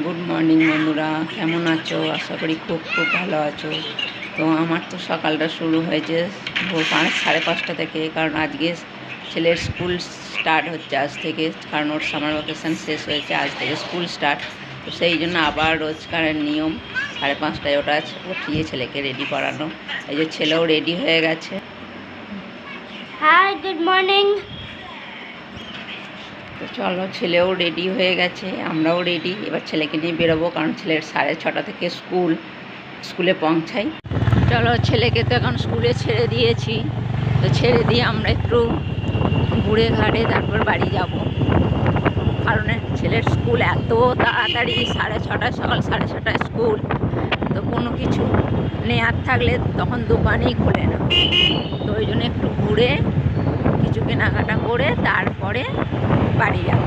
Good morning বন্ধুরা, কেমন আছো? আশা করি খুব খুব ভালো আছো। তো আমার তো সকালটা শুরু হয়েছে ভোর 5:30 থেকে, কারণ আজকে ছেলের স্কুল স্টার্ট হচ্ছে আজ থেকে, কারণ ওর সামার ভ্যাকেশান শেষ হয়েছে, আজ থেকে স্কুল স্টার্ট। তো সেই জন্য আবার রোজকারের নিয়ম 5:30টায় ওটা উঠিয়ে ছেলেকে রেডি করানো। এই যে ছেলেও রেডি হয়ে গেছে। Hi, good morning. তো চলো, ছেলেও রেডি হয়ে গেছে, আমরাও রেডি। এবার ছেলেকে নিয়ে বেরোবো, কারণ ছেলের 6:30 থেকে স্কুলে পৌঁছাই। চলো, ছেলেকে তো এখন স্কুলে ছেড়ে দিয়েছি। তো ছেড়ে দিয়ে আমরা একটু ঘুরে ঘাড়ে তারপর বাড়ি যাব, কারণ ছেলের স্কুল এত তাড়াতাড়ি 6:30, সকাল 6:30টায় স্কুল। তো কোনো কিছু নেয়ার থাকলে তখন দোকানেই খোলে না। তো ওই জন্য একটু ঘুরে কিছু কেনাকাটা করে তারপরে বাড়ি যাব।